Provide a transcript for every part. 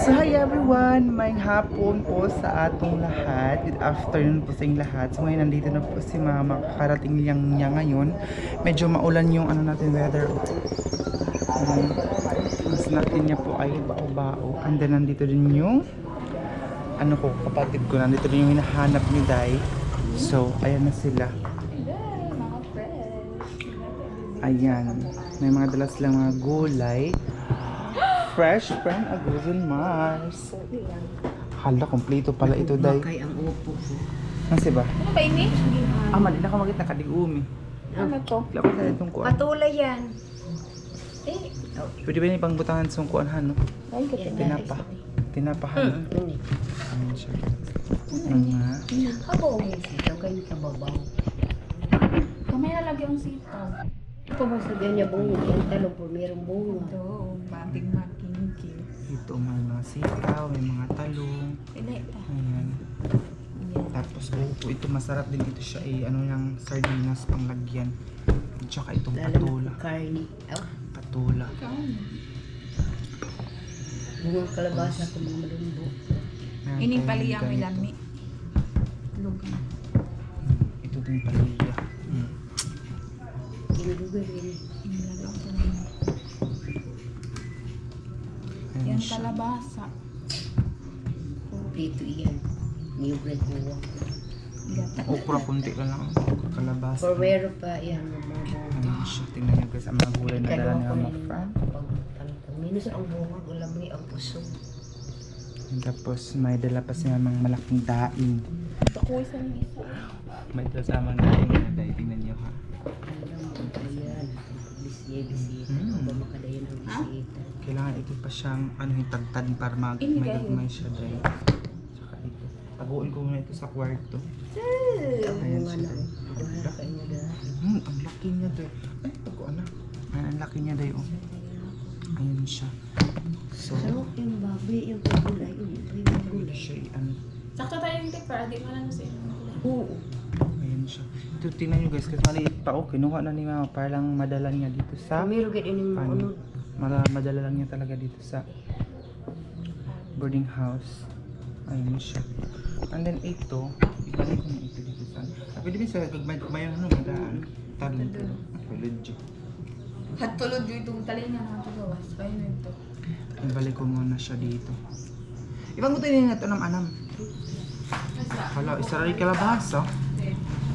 So hi everyone, may hapon po sa atong lahat. Good afternoon po sa inyong lahat. So ngayon nandito na po si Mama. Kakarating lang niya ngayon. Medyo maulan yung ano natin weather. Mas natin niya po ay bao-bao. And then nandito din yung ano ko, kapatid ko. Nandito din yung hinahanap ni Dai. So ayan na sila. Ayan. May mga dalas lang mga gulay. Fresh from Aguzon Mars. Hala, kompleto pala ito, Day. Bakay ang upo ko. Nasi ba? Ano ba ini? Mali na ka magit na kadigumi. Ano to? Lapas na itong kuan. Patulay yan. Eh, Pwede ba yung pangbutangan sa kuan, no? Ay, Tinapa. Tinapahan. Ini. Ayan siya. Mga Abo, ito kayo sa babaw. Kamay na lagi ang sitaw. Ito mo sabihan niya bungo. Yung talong po mayroong bungo. Ito, mating-mating. ito, may mga sitaw, may mga talong. Pwede ito. Ayan. Tapos upo, ito masarap din ito siya ano yung sardinas panglagyan. At saka itong patula. Karni. Oh, Patula. bungo kalabasa ko mga malumbo. Meron Ini tayong pali ang may ganito. lami. Lugan. Ito din palaya. Inugugay rin. Inilagaw ko na yun. Ayan Yan siya. kalabasa. Dito iyan. Niyugay ko. Gata. Okra kunti ka lang. Kalabasa. For meron pa yan. Mga Ayan siya. Tingnan niyo guys ang mga gulay na dala ni Mama Fran. Minus ang bunga. Ulami ang puso. Tapos may dala pa siya mga malaking daing. Pakuwi sa misa. May dala sa mga daing na daing. Tingnan niyo ha. Ayan. Bisye-bisye. Mm. Ba makadayan ang bisita. Kailangan ito pa siyang ano hintagtad para may gagmay siya dahil. Tsaka ito. Taguin ko muna ito sa kwarto. Ayan Bunga siya. na. Buhara kayo na dahil. Ang laki niya dahil. Ay, tago na. Ayan, ang laki niya dahil. Ayan siya. So, Sarap yung baboy, yung pagulay, yung pagulay. siya ano. Sakto tayo yung tip para di mo lang sa inyo. Oo. Ayan siya. Ito, tingnan nyo guys, kasi maliit pa. Oh, kinuha na ni Mama para lang madala niya dito sa... Meron ka din yung Ano? ano. Madala lang niya talaga dito sa boarding house. Ayun siya. And then ito, ibalik ko na ito dito sa... Pwede ba sa gagmay ano, madaan? Talon ko. Legit. Hatulod yung itong talinga na ito gawas. Kaya na ito. Ibalik ko muna siya dito. Ibang buto din na ito ng anam. Hala, isa rin kalabasa.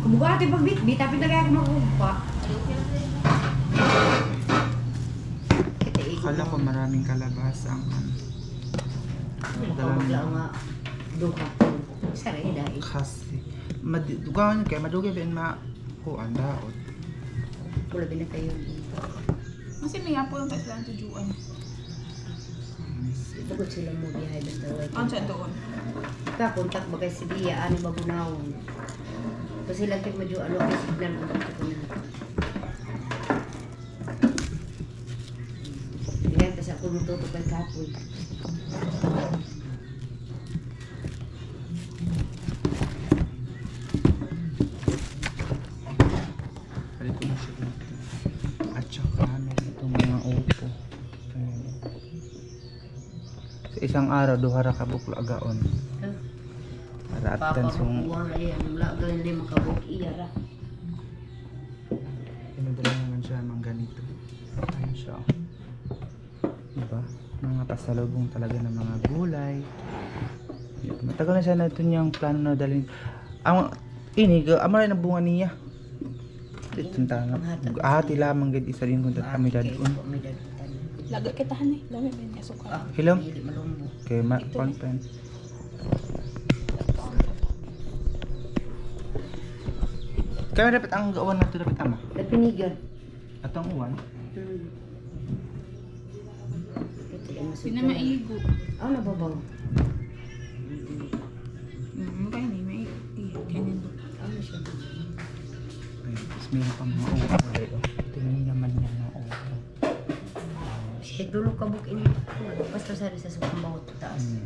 Kumugati pag bit, tapin na kaya ako magkumpa. Akala ko maraming kalabasa ang ano. Tawag lang nga. Duha. Saray dahil. Kasi, dugawan kayo, madugay ba yung kuan daot. Wala din na kayo dito. Kasi may apo yung tayo lang tujuan. Pagod sila mo bihay ng tawag. Ano siya doon? Kakontak ba kay si Bia, ano magunawon. Kasi lang kayo medyo ano, kay signal ko dito ko na. Hindi kasi ako nututo kay Kapoy. Balik ko na siya dito. At saka, meron itong mga upo. Ayan. Sa isang araw, duhara ka bukla agaon. Para atan sung... Papakuha na yan. Wala ka hindi makabuk iyara. Pinadala naman siya ng ganito. Ayan siya. Diba? Mga pasalubong talaga ng mga gulay. Matagal na siya na ito niyang plano na dalhin. Ang ini, amaray na bunga niya. Ito na. Ahati lamang gid isa din kung kami dadun. Laga kita han eh. Dami ba niya suka? Hello? Hindi malumbo. Okay, pen. Kaya dapat ang gawan nato dapat ama. Napinigan. Atong uwan. Hindi na maigo. Ah, nababaw. Kaya ni may iyo. Kaya nito. Ano siya? Ayun, tapos meron pang mga upo dito. Tingnan naman niya na upo. Kahit dulo kabuk ini. Basta sa sukang bawat taas.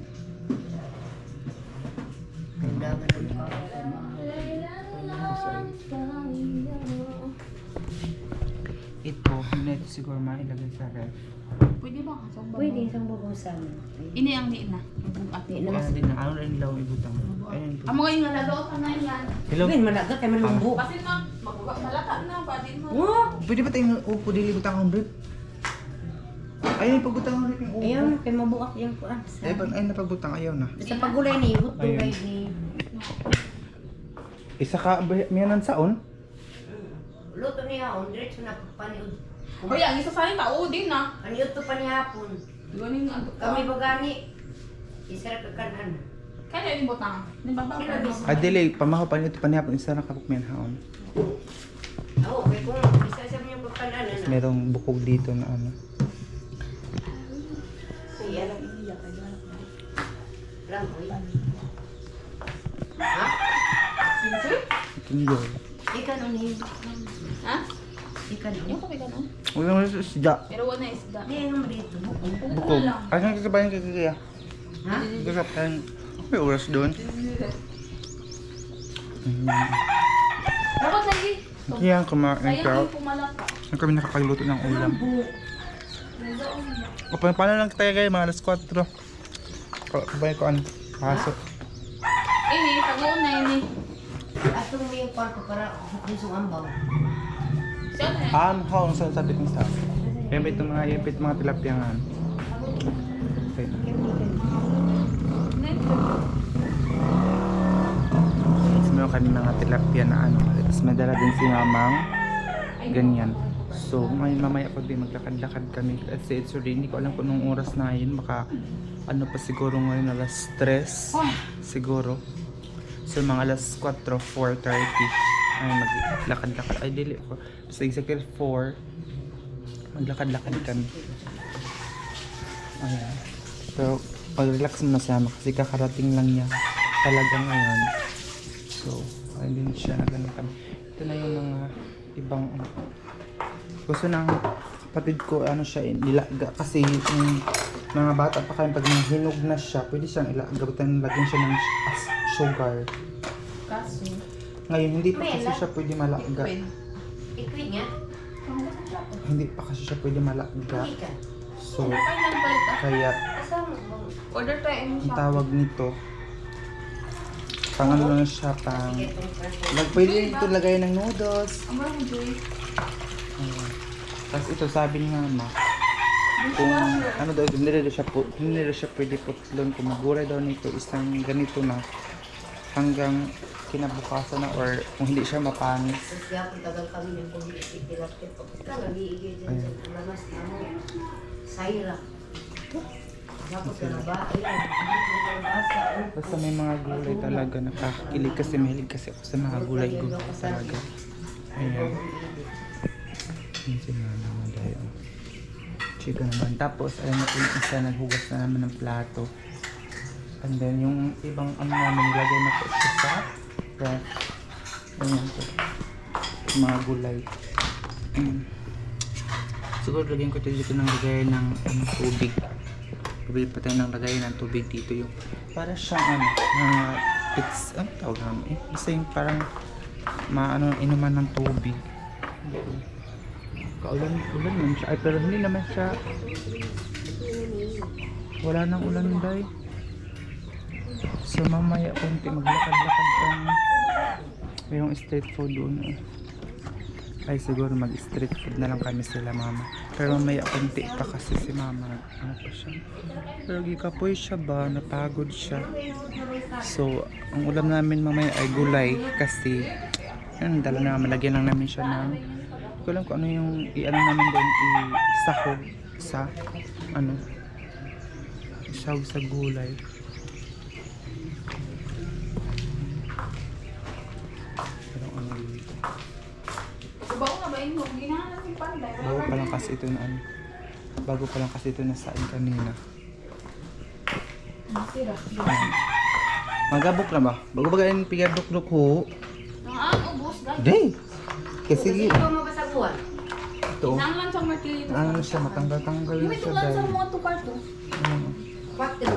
Undangan ng ito, hindi na ito siguro mailagay sa ref. Pwede ba? Pwede isang bubusan. Ini ang di na. Bugat. Di na. Kaya din na, ano rin law ibutang. Ayun po. Amo yung nalaloot na yan. Hello? Pwede malaga kay malumbo. Basin mo, malata na, badin mo. Oh! Pwede ba tayong upo dili butang ang brief? Ayun, pagbutang ang brief yung upo. Ayaw na kay mabuak yung kuan. Ayun na pagbutang, ayaw na. Sa pagulay ni hut Ayun. dugay ni. Isa ka, miyanan saon? Luto niya on diretso na paniud. Hoy, ang isa sa akin, tao din na. Paniud to panihapon. Galing ang Kami bagani. Isara ka kanan. Kaya yung butang. Di ba ba? Dili, pamaho pa nito panihapon, isa na kapukmian haon. Oo, kay kung isa sa mga pagkanan Tapos na. merong bukog dito na ano. Iya lang. Lang oy. Ha? Tingyo. Ikan ni. Ha? Ikan ni. Yung kape ka no? Wala mo sa isda. Pero wala isda. Di ano dito. Bukog. Ay, saan kasabayan ka kaya? Ha? Kasabayan. May oras doon. Dapat lagi. Kaya kumain Sayang ka. yung pumalaka. Saan kami nakapagluto ng ulam? O, paano lang tayo kayo, mga alas 4. Kabay ko ano, pasok. Ini, pag-uon na ini. Atong may kwarto para hukisong ambaw. Siya na yan. How, saan sabi ng sa? Yempit mga tilapia nga. Okay. Tapos meron kami mga tilapia na ano. Tapos may dala din si mamang. Ganyan. So, mamaya pag di maglakad-lakad kami. Kasi it's already, hindi ko alam kung anong oras na yun. Baka ano pa siguro ngayon, alas 3. Siguro. So, mga alas 4, 4:30. Ay, maglakad-lakad. Ay, dili ko. So, exactly 4. Maglakad-lakad kami. Ayan. Pero, pag-relax muna siya kasi kakarating lang niya talaga ngayon. So, ayun din siya na ganun kami. Ito na yung mga ibang gusto ng kapatid ko ano siya nilaga kasi yung mga bata pa kayo pag hinog na siya pwede siyang ilagabutan lagyan siya ng sugar. Kaso. Ngayon hindi pa kasi siya pwede malaga. Ikwin nga. Hindi pa kasi siya pwede malaga. Ikan. So Kailan palit ah? kaya Asa mo? Order tayo mo ang siya. tawag nito pang ano lang siya pang Itong kwarto. pwede ito lagay ng noodles. Ang marami Joy. Ayan. Tapos ito sabi ni mama kung ano daw hindi na siya pwede putlon kung magulay daw nito isang ganito na hanggang kinabukasan na or kung hindi siya mapanis. Tapos yapon tagal kami ng kumilipit tilapit. Ika nag-iigay dyan sa lamas na mo. Sayra. Tapos ka na ba? Ayun. Basa. Basta may mga gulay talaga nakakakilig kasi mahilig kasi ako sa mga gulay talaga. Ayan. Yun si mama mo dahil. Chika naman. Tapos ayun natin yung isa naghugas na naman ng plato. And then yung ibang ano namin nilagay na po siya sa ref. Ayan po. Yung mga gulay. Siguro lagyan ko dito ng lagay ng tubig. Bibili pa tayo ng lagay ng tubig dito yung para siyang mga it's tawag namin basta yung parang inuman ng tubig. Kaulan man siya ay pero hindi naman siya wala nang ulan day. So mamaya konti maglakad-lakad kami. Mayroong street food doon. Ay siguro mag street food na lang kami sila mama. Pero mamaya konti pa kasi si mama ano pa siya. Pero gikapoy siya ba? Napagod siya. So ang ulam namin mamaya ay gulay kasi yun dala na malagyan lang namin siya ng ko alam kung ano yung i-ano namin doon isahog sa isahog sa gulay. Pero ano dito Bago na ba yun? Ginahanap yung panday. bago pa lang kasi ito na bago pa lang kasi ito na sain kanina. Sira. Magabok na ba? Bago ba ganyan pigabok-dok ho? Ang ubos, guys. Day! Kasi Kasi ito mabasaguan. ito Nang lang sa martilyo. ano siya matanggal-tanggal Yung na ito siya lang sa dahil mga tukarto. Patro.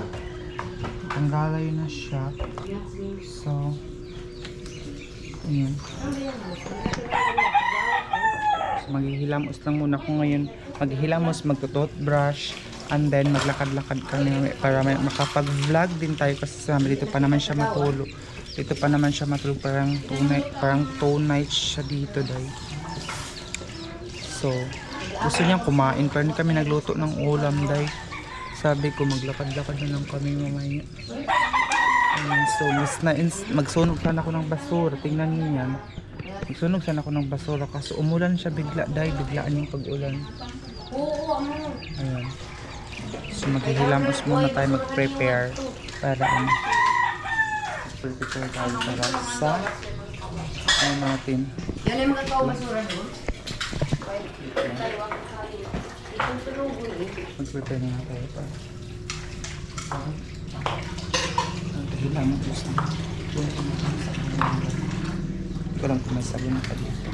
tanggalay na siya. So ayan. So maghihilamos lang muna ako ngayon. Maghihilamos, magto-toothbrush, and then maglakad-lakad kami para makapag-vlog din tayo kasi sabi dito pa naman siya matulog. Dito pa naman siya matulog, parang two nights siya dito dahil. So, gusto niyang kumain pero hindi kami nagluto ng ulam dahil. Sabi ko maglakad-lakad na lang kami mamaya. So, magsunog sana ako ng basura. Tingnan niyo yan. Magsunog sana ako ng basura kasi umulan siya bigla dahil biglaan yung pag-ulan. Ayan. So maghihilamos muna tayo mag-prepare para prepare tayo para sa ano natin. Yan yung mga tao basura doon. Mag-prepare na tayo para maghihilamos na. Ito lang kung may sabon na dito.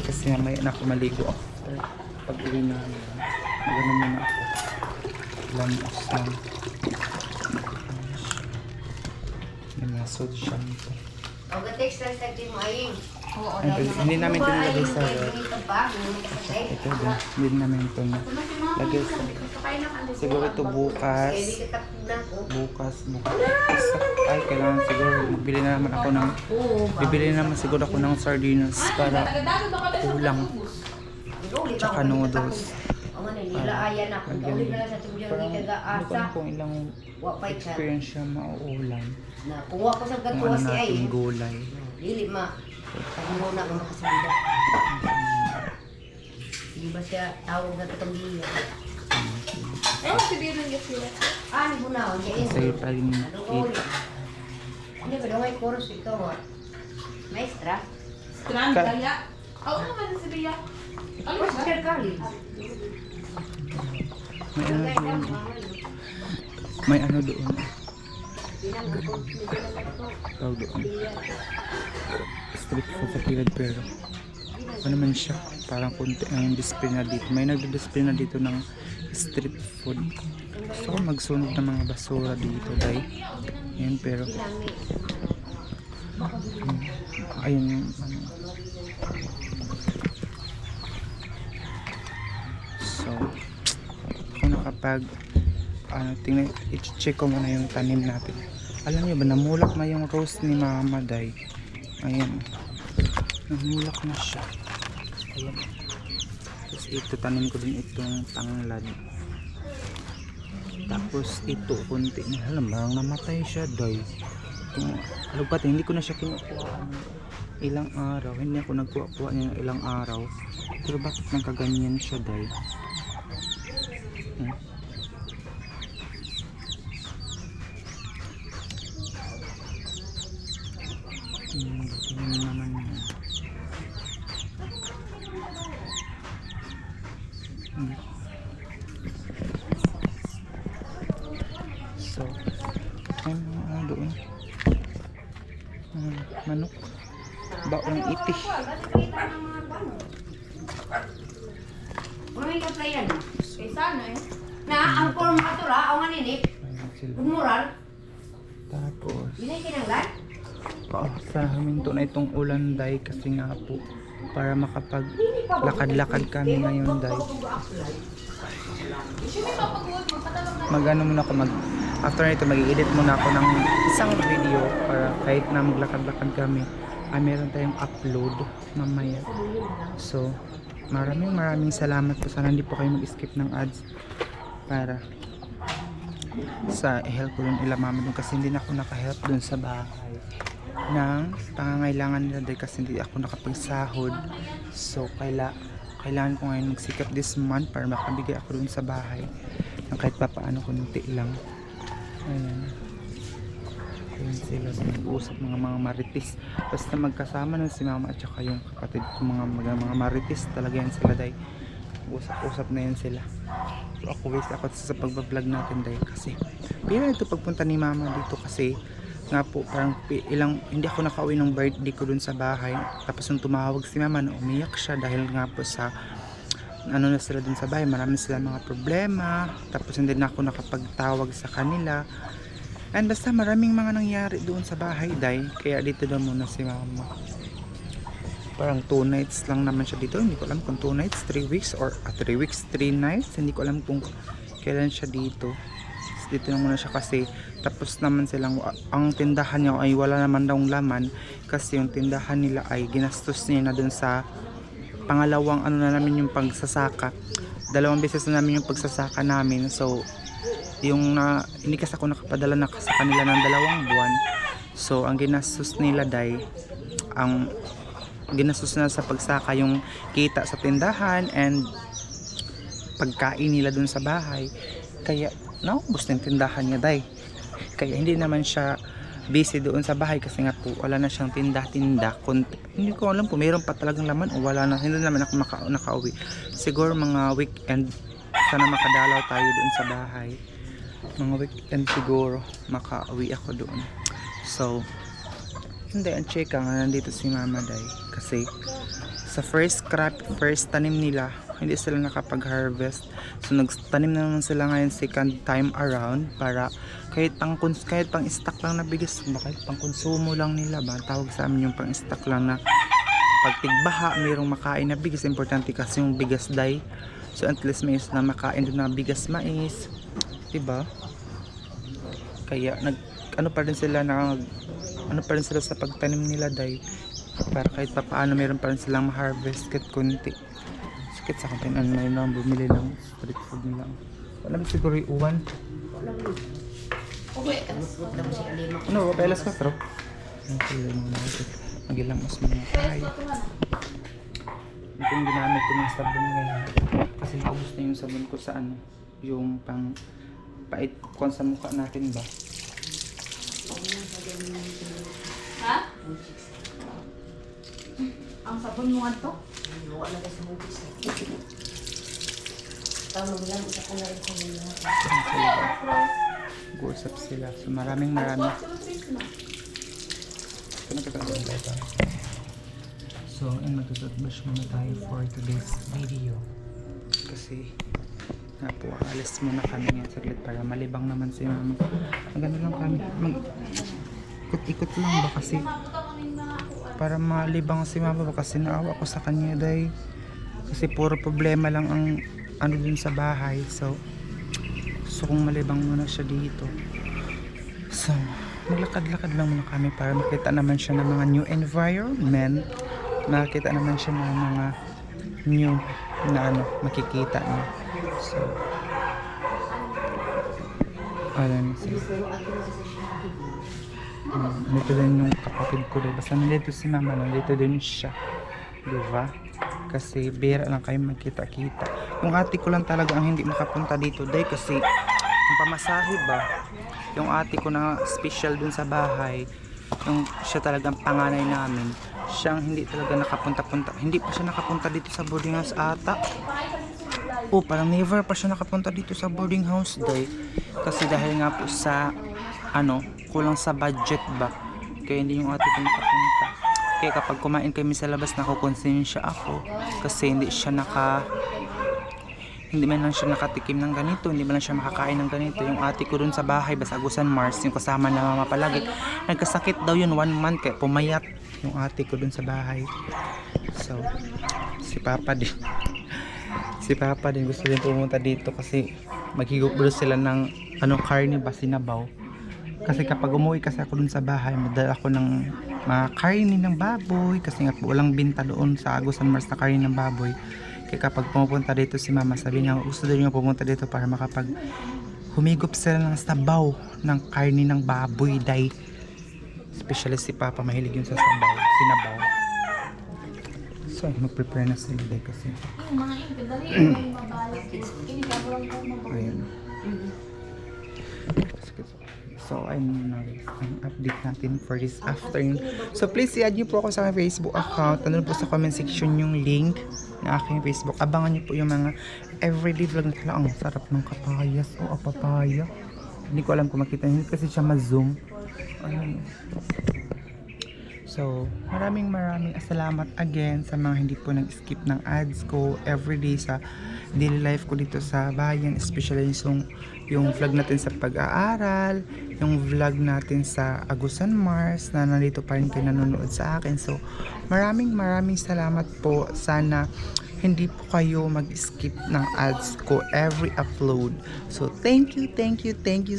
Kasi may na ako maligo after pag-uwi na magano muna ako. Lamos lang. May masod siya nito. O, ga-text lang sa team mo aying. Oo, Hindi namin ito nilagay sa Ito ito din. Hindi namin ito na lagay sa siguro ito bukas. Ay, kailangan siguro bibili na naman ako ng bibili naman siguro ako ng sardinas para kulang. Tsaka noodles. Nilaayan ako. Ulit na lang sa tubig Parang yung hindi ko kagaasa. alam kung ilang Wapay ka. experience siya mauulan. Na, kuha ko sa Kung gatuwa ano si ay. natin gulay. Dili ma. Kaya muna ako makasabida. Di ba siya tawag na itong biya? Ewan si Biro ng sila. Ah, ni Bunaw. Sa'yo pa rin yung Ano ko ulit? Hindi ba may chorus ikaw ah? Maestra? Strand, kaya. Oo naman si Bia. Ano ba? Oscar College. may ano doon. May ano doon. Tawag doon. Street food sa kilid pero ano naman siya? Parang konti ang display na dito. May nagdi-display na dito ng street food. So magsunog ng mga basura dito dahil. Yan pero ayun yung ano. So kung nakapag tingnan, i-check ko muna yung tanim natin. Alam niyo ba, namulak na yung rose ni Mama Day. Ayan. Namulak na siya. Ayan. Tapos ito, tanim ko din itong tanglad. Tapos ito, kunti na. Alam, parang namatay siya, Day. Alam pa, hindi ko na siya kinukuha ng ilang araw. Hindi ako nagkuha-kuha niya ng ilang araw. Pero bakit nang kaganyan siya, Day? Tingnan naman yun. So, ayun, doon. Manok. Baong iti. May kaplayan. Eh, sana eh. Na, ang form atura, ang maninip. Ayan sila. Umural. Tapos, Yun ay kinanglan. sa huminto na itong ulan day kasi nga po para makapaglakad-lakad kami ngayon day. Mag-ano muna ako after nito mag-edit muna ako ng isang video para kahit na maglakad-lakad kami meron tayong upload mamaya. So maraming salamat po, sana hindi po kayo mag-skip ng ads para sa help ko yung ila mama dun kasi hindi na ako naka-help dun sa bahay ng pangangailangan nila dahil kasi hindi ako nakapagsahod. So kailangan ko ngayon magsikap this month para makabigay ako dun sa bahay ng kahit pa paano kunti lang. Ayan sila nag-uusap mga marites, basta magkasama nun si mama at saka yung kapatid ko mga marites talaga yan sila dahil usap na yan sila. So ako waste ako sa pagbablog natin dahil kasi pero ito pagpunta ni mama dito kasi nga po parang hindi ako nakauwi ng birthday ko dun sa bahay, tapos nung tumawag si mama na umiyak siya dahil nga po sa ano na sila dun sa bahay, marami sila mga problema, tapos hindi na ako nakapagtawag sa kanila and basta maraming mga nangyari doon sa bahay dahil kaya dito daw muna si mama. Parang 2 nights lang naman siya dito. Hindi ko alam kung 2 nights, 3 weeks or 3 weeks, 3 nights. Hindi ko alam kung kailan siya dito. Dito na muna siya kasi tapos naman silang ang tindahan niya ay wala naman daw laman kasi yung tindahan nila ay ginastos niya na dun sa pangalawang ano na namin yung pagsasaka. 2 beses na namin yung pagsasaka namin. So yung hindi kasi ako nakapadala na sa kanila ng 2 buwan. So ang ginastos nila ang ginastos na sa pagsaka yung kita sa tindahan and pagkain nila dun sa bahay. Kaya naubos na yung tindahan niya kaya hindi naman siya busy doon sa bahay kasi nga po wala na siyang tinda-tinda. Hindi ko alam kung mayroon pa talagang laman o wala na. Hindi naman ako nakauwi. Siguro mga weekend sana makadalaw tayo doon sa bahay. Mga weekend siguro makauwi ako doon. So hindi, ang chika nga nandito si Mama kasi sa first tanim nila hindi sila nakapag-harvest. So nagtanim na naman sila ngayon second time around para kahit pang stock lang na bigas, kahit pang konsumo lang nila ba, tawag sa amin yung pang stock lang na pag tigbaha mayroong makain na bigas. Importante kasi yung bigas so at least may na makain din na bigas mais, diba? Kaya ano pa rin sila sa pagtanim nila para kahit papaano meron pa rin silang ma-harvest kahit kunti. Sakit sa kantin may nang bumili ng street food nila. Wala ba siguro yung uwan? Wala mo. Okay. Ano, pelas 4. Magilamos mga tayo. Ito yung ginamit ko ng sabon ngayon. Kasi naubos na yung sabon ko sa yung pang pait kon sa mukha natin ba? Ha? Ang sabon mo to? Wala na sa hugis. Tama lang, isa ka na rin sa mga. Nag-uusap sila. So maraming. So mag-toothbrush muna tayo for today's video. Kasi nga po, alis muna kami ngayon saglit para malibang naman si Mama. Maganda lang kami. Ikot-ikot lang ba kasi para malibang si Mama ba kasi naawa ko sa kanya kasi puro problema lang ang dun sa bahay. So kung malibang muna siya dito, so maglakad-lakad lang muna kami para makita naman siya ng mga new environment, makita naman siya ng mga new na makikita niya. So alam siya. Dito din yung kapatid ko basta nandito si Mama, nandito din siya, diba? Kasi bira lang kayo magkita-kita. Yung ate ko lang talaga ang hindi makapunta dito kasi yung pamasahe ba, yung ate ko na special dun sa bahay, yung siya talagang panganay namin, siyang hindi talaga nakapunta-punta. Hindi pa siya nakapunta dito sa boarding house ata. Parang never pa siya nakapunta dito sa boarding house kasi dahil nga po sa kulang sa budget ba, kaya hindi yung ate ko nakapunta. Kaya kapag kumain kami sa labas, nakukonsensya ako kasi hindi man lang siya nakatikim ng ganito, hindi man lang siya makakain ng ganito. Yung ate ko dun sa bahay, Basagusan Mars, yung kasama na Mama palagi, nagkasakit daw yun 1 month kaya pumayat yung ate ko dun sa bahay. So si Papa din gusto din pumunta dito kasi maghigop daw sila ng karne ba, sinabaw. Kasi kapag umuwi kasi ako dun sa bahay, madala ako ng mga karne ng baboy kasi nga po walang binta doon sa Agusan Mars na karne ng baboy. Kaya kapag pumupunta dito si Mama, sabi niya gusto din niya pumunta dito para makapag humigop sila ng sabaw ng karne ng baboy especially si Papa mahilig yun sa sinabaw. So mag-prepare na sila kasi Yung mga ipin, dali yung mabalik. Inikabo lang ko mabalik. ayun. So, ayun na ang update natin for this afternoon. So, please i-add nyo po ako sa aking Facebook account. Nandun po sa comment section yung link na aking Facebook. Abangan nyo po yung mga everyday vlog na ang sarap ng kapayas o papaya. Hindi ko alam kung makita nyo kasi siya ma-zoom. Ayun. So, maraming salamat again sa mga hindi po nag-skip ng ads ko everyday sa daily life ko dito sa bayan, especially yung vlog natin sa pag-aaral, yung vlog natin sa Agusan Mars na nandito pa rin kayo nanonood sa akin. So maraming salamat po. Sana hindi po kayo mag-skip ng ads ko every upload. So thank you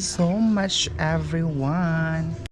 so much everyone.